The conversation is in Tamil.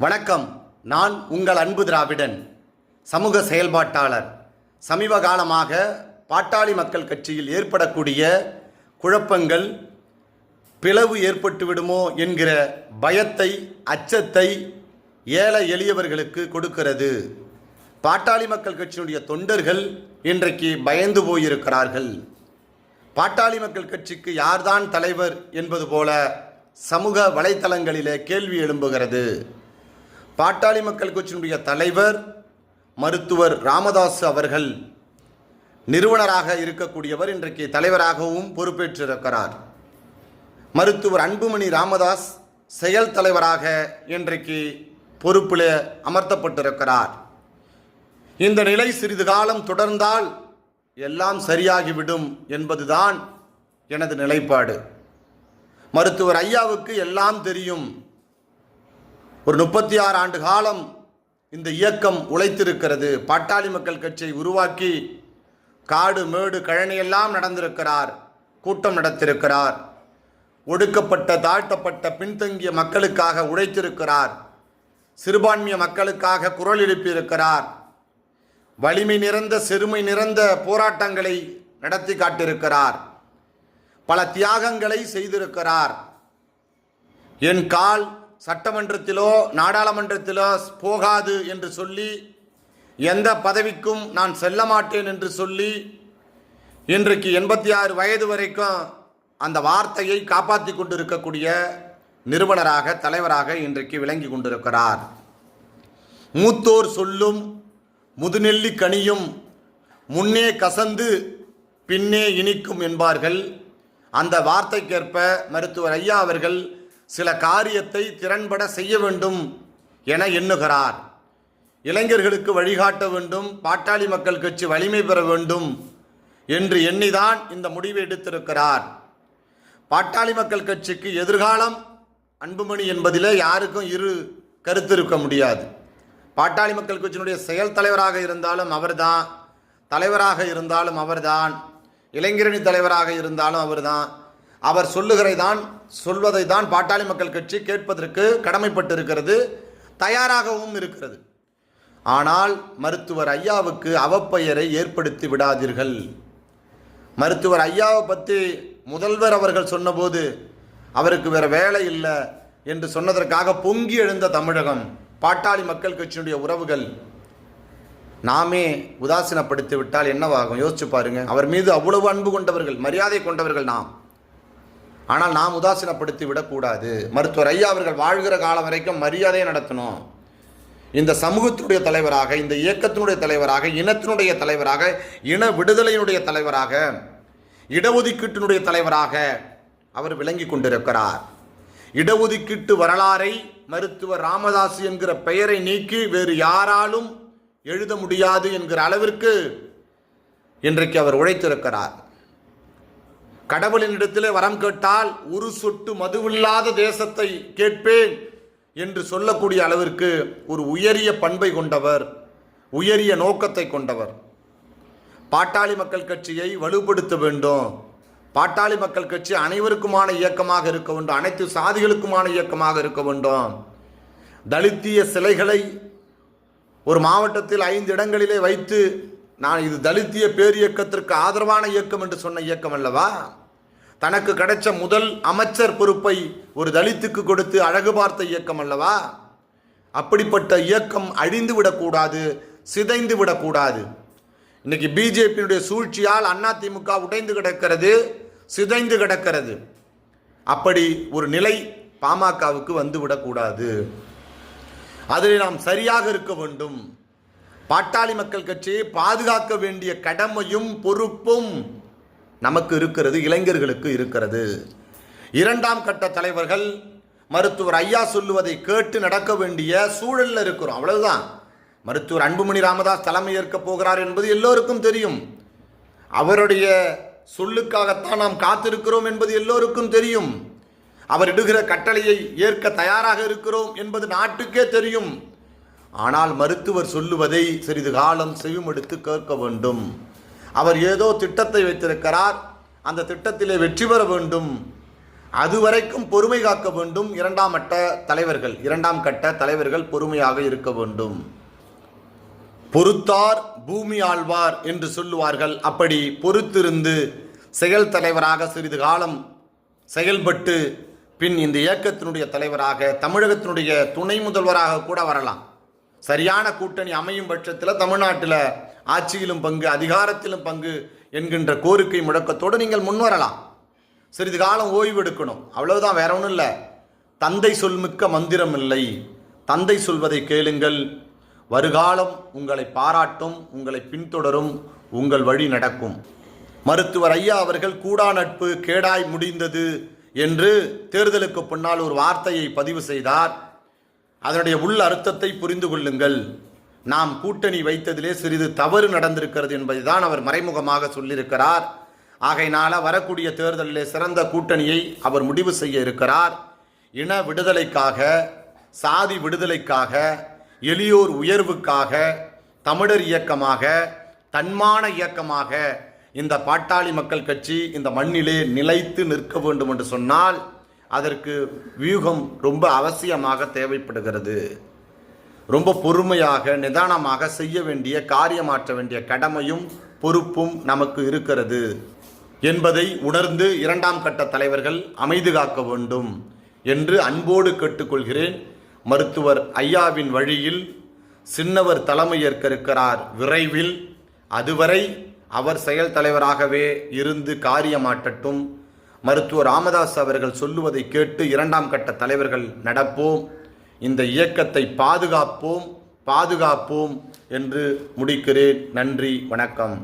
வணக்கம். நான் உங்கள் அன்பு திராவிடன், சமூக செயல்பாட்டாளர். சமீப காலமாக பாட்டாளி மக்கள் கட்சியில் ஏற்படக்கூடிய குழப்பங்கள், பிளவு ஏற்பட்டு விடுமோ என்கிற பயத்தை, அச்சத்தை ஏழை எளியவர்களுக்கு கொடுக்கிறது. பாட்டாளி மக்கள் கட்சியினுடைய தொண்டர்கள் இன்றைக்கு பயந்து போயிருக்கிறார்கள். பாட்டாளி மக்கள் கட்சிக்கு யார்தான் தலைவர் என்பது போல சமூக வலைத்தளங்களிலே கேள்வி எழும்புகிறது. பாட்டாளி மக்கள் கட்சியினுடைய தலைவர் மருத்துவர் ராமதாஸ் அவர்கள் நிறுவனராக இருக்கக்கூடியவர், இன்றைக்கு தலைவராகவும் பொறுப்பேற்றிருக்கிறார். மருத்துவர் அன்புமணி ராமதாஸ் செயல் தலைவராக இன்றைக்கு பொறுப்பில் அமர்த்தப்பட்டிருக்கிறார். இந்த நிலை சிறிது காலம் தொடர்ந்தால் எல்லாம் சரியாகிவிடும் என்பதுதான் எனது நிலைப்பாடு. மருத்துவர் ஐயாவுக்கு எல்லாம் தெரியும். ஒரு 36 ஆண்டு காலம் இந்த இயக்கம் உழைத்திருக்கிறது. பாட்டாளி மக்கள் கட்சியை உருவாக்கி காடு மேடு கழனியெல்லாம் நடந்திருக்கிறார், கூட்டம் நடத்திருக்கிறார். ஒடுக்கப்பட்ட, தாழ்த்தப்பட்ட, பின்தங்கிய மக்களுக்காக உழைத்திருக்கிறார். சிறுபான்மைய மக்களுக்காக குரல் எழுப்பியிருக்கிறார். வலிமை நிறைந்த, செருமை நிறைந்த போராட்டங்களை நடத்தி காட்டியிருக்கிறார். பல தியாகங்களை செய்திருக்கிறார். என் கால் சட்டமன்றத்திலோ நாடாளுமன்றத்திலோ போகாது என்று சொல்லி, எந்த பதவிக்கும் நான் செல்ல மாட்டேன் என்று சொல்லி, இன்றைக்கு 86 வயது வரைக்கும் அந்த வார்த்தையை காப்பாற்றி கொண்டிருக்கக்கூடிய நிறுவனராக, தலைவராக இன்றைக்கு விளங்கி கொண்டிருக்கிறார். மூத்தோர் சொல்லும் முதுநெல்லி கனியும் முன்னே கசந்து பின்னே இனிக்கும் என்பார்கள். அந்த வார்த்தைக்கேற்ப மருத்துவர் ஐயா அவர்கள் சில காரியத்தை திறன்பட செய்ய வேண்டும் என எண்ணுகிறார். இளைஞர்களுக்கு வழிகாட்ட வேண்டும், பாட்டாளி மக்கள் கட்சி வலிமை பெற வேண்டும் என்று எண்ணிதான் இந்த முடிவை எடுத்திருக்கிறார். பாட்டாளி மக்கள் கட்சிக்கு எதிர்காலம் அன்புமணி என்பதிலே யாருக்கும் இரு கருத்து இருக்க முடியாது. பாட்டாளி மக்கள் கட்சியினுடைய செயல் தலைவராக இருந்தாலும் அவர்தான், தலைவராக இருந்தாலும் அவர்தான், இளைஞரணி தலைவராக இருந்தாலும் அவர்தான். அவர் சொல்வதை தான் பாட்டாளி மக்கள் கட்சி கேட்பதற்கு கடமைப்பட்டிருக்கிறது, தயாராகவும் இருக்கிறது. ஆனால் மருத்துவர் ஐயாவுக்கு அவப்பெயரை ஏற்படுத்தி விடாதீர்கள். மருத்துவர் ஐயாவை பற்றி முதல்வர் அவர்கள் சொன்னபோது அவருக்கு வேறு வேலை இல்லை என்று சொன்னதற்காக பொங்கி எழுந்த தமிழகம், பாட்டாளி மக்கள் கட்சியினுடைய உறவுகள் நாமே உதாசீனப்படுத்தி விட்டால் என்னவாகும்? யோசிச்சு பாருங்க. அவர் மீது அவ்வளவு அன்பு கொண்டவர்கள், மரியாதை கொண்டவர்கள் நாம். ஆனால் நாம் உதாசீனப்படுத்தி விடக்கூடாது. மருத்துவர் ஐயா அவர்கள் வாழ்கிற காலம் வரைக்கும் மரியாதையை நடத்தணும். இந்த சமூகத்தினுடைய தலைவராக, இந்த இயக்கத்தினுடைய தலைவராக, இனத்தினுடைய தலைவராக, இன விடுதலையினுடைய தலைவராக, இடஒதுக்கீட்டினுடைய தலைவராக அவர் விளங்கி கொண்டிருக்கிறார். இடஒதுக்கீட்டு வரலாறை மருத்துவர் ராமதாஸ் என்கிற பெயரை நீக்கி வேறு யாராலும் எழுத முடியாது என்கிற அளவிற்கு இன்றைக்கு அவர் உழைத்திருக்கிறார். கடவுளினிடத்திலே வரம் கேட்டால் ஒரு சொட்டு மதுவில்லாத தேசத்தை கேட்பேன் என்று சொல்லக்கூடிய அளவிற்கு ஒரு உயரிய பண்பை கொண்டவர், உயரிய நோக்கத்தை கொண்டவர். பாட்டாளி மக்கள் கட்சியை வலுப்படுத்த வேண்டும். பாட்டாளி மக்கள் கட்சி அனைவருக்குமான இயக்கமாக இருக்க வேண்டும், அனைத்து சாதிகளுக்குமான இயக்கமாக இருக்க வேண்டும். தலித்திய சிலைகளை ஒரு மாவட்டத்தில் 5 இடங்களிலே வைத்து, நான் இது தலித்திய பேரியக்கத்திற்கு ஆதரவான இயக்கம் என்று சொன்ன இயக்கம் அல்லவா? தனக்கு கிடைச்ச முதல் அமைச்சர் பொறுப்பை ஒரு தலித்துக்கு கொடுத்து அழகு பார்த்த இயக்கம் அல்லவா? அப்படிப்பட்ட இயக்கம் அழிந்து விடக்கூடாது, சிதைந்து விடக்கூடாது. இன்னைக்கு பிஜேபியினுடைய சூழ்ச்சியால் அதிமுக உடைந்து கிடக்கிறது, சிதைந்து கிடக்கிறது. அப்படி ஒரு நிலை பாமகவுக்கு வந்து விடக்கூடாது. அதில் நாம் சரியாக இருக்க வேண்டும். பாட்டாளி மக்கள் கட்சியை பாதுகாக்க வேண்டிய கடமையும் பொறுப்பும் நமக்கு இருக்கிறது, இளைஞர்களுக்கு இருக்கிறது. 2ஆம் கட்ட தலைவர்கள் மருத்துவர் ஐயா சொல்லுவதை கேட்டு நடக்க வேண்டிய சூழலில் இருக்கிறோம், அவ்வளவுதான். மருத்துவர் அன்புமணி ராமதாஸ் தலைமை ஏற்கப் போகிறார் என்பது எல்லோருக்கும் தெரியும். அவருடைய சொல்லுக்காகத்தான் நாம் காத்திருக்கிறோம் என்பது எல்லோருக்கும் தெரியும். அவர் இடுகிற கட்டளையை ஏற்க தயாராக இருக்கிறோம் என்பது நாட்டுக்கே தெரியும். ஆனால் மருத்துவர் சொல்லுவதை சிறிது காலம் செவிமடுத்து கேட்க வேண்டும். அவர் ஏதோ திட்டத்தை வைத்திருக்கிறார், அந்த திட்டத்திலே வெற்றி பெற வேண்டும், அதுவரைக்கும் பொறுமை காக்க வேண்டும். இரண்டாம் கட்ட தலைவர்கள் பொறுமையாக இருக்க வேண்டும். பொறுத்தார் பூமி ஆழ்வார் என்று சொல்லுவார்கள். அப்படி பொறுத்திருந்து செயல் தலைவராக சிறிது காலம் செயல்பட்டு பின் இந்த இயக்கத்தினுடைய தலைவராக, தமிழகத்தினுடைய துணை முதல்வராக கூட வரலாம். சரியான கூட்டணி அமையும் பட்சத்தில் தமிழ்நாட்டில் ஆட்சியிலும் பங்கு, அதிகாரத்திலும் பங்கு என்கின்ற கோரிக்கை முழக்கத்தோடு நீங்கள் முன்வரலாம். சிறிது காலம் ஓய்வு எடுக்கணும், அவ்வளவுதான், வேற ஒன்றும் இல்லை. தந்தை சொல்மிக்க மந்திரம் இல்லை. தந்தை சொல்வதை கேளுங்கள். வருகாலம் உங்களை பாராட்டும், உங்களை பின்தொடரும், உங்கள் வழி நடக்கும். மருத்துவர் ஐயா அவர்கள் கூடா நட்பு கேடாய் முடிந்தது என்று தேர்தலுக்கு பின்னால் ஒரு வார்த்தையை பதிவு செய்தார். அதனுடைய உள் அர்த்தத்தை புரிந்து கொள்ளுங்கள். நாம் கூட்டணி வைத்ததிலே சிறிது தவறு நடந்திருக்கிறது என்பதை தான் அவர் மறைமுகமாக சொல்லியிருக்கிறார். ஆகையினால வரக்கூடிய தேர்தலிலே சிறந்த கூட்டணியை அவர் முடிவு செய்ய இருக்கிறார். இன விடுதலைக்காக, சாதி விடுதலைக்காக, எளியோர் உயர்வுக்காக, தமிழர் இயக்கமாக, தன்மான இயக்கமாக இந்த பாட்டாளி மக்கள் கட்சி இந்த மண்ணிலே நிலைத்து நிற்க வேண்டும் என்று சொன்னால் அதற்கு வியூகம் ரொம்ப அவசியமாக தேவைப்படுகிறது. ரொம்ப பொறுமையாக, நிதானமாக செய்ய வேண்டிய, காரியமாற்ற வேண்டிய கடமையும் பொறுப்பும் நமக்கு இருக்கிறது என்பதை உணர்ந்து இரண்டாம் கட்ட தலைவர்கள் அமைதி காக்க வேண்டும் என்று அன்போடு கேட்டுக்கொள்கிறேன். மருத்துவர் ஐயாவின் வழியில் சின்னவர் தலைமை ஏற்க இருக்கிறார் விரைவில். அதுவரை அவர் செயல் தலைவராகவே இருந்து காரியமாற்றட்டும். மருத்துவர் ராமதாஸ் அவர்கள் சொல்லுவதை கேட்டு இரண்டாம் கட்ட தலைவர்கள் நடப்போம். இந்த இயக்கத்தை பாதுகாப்போம் என்று முடிக்கிறேன். நன்றி, வணக்கம்.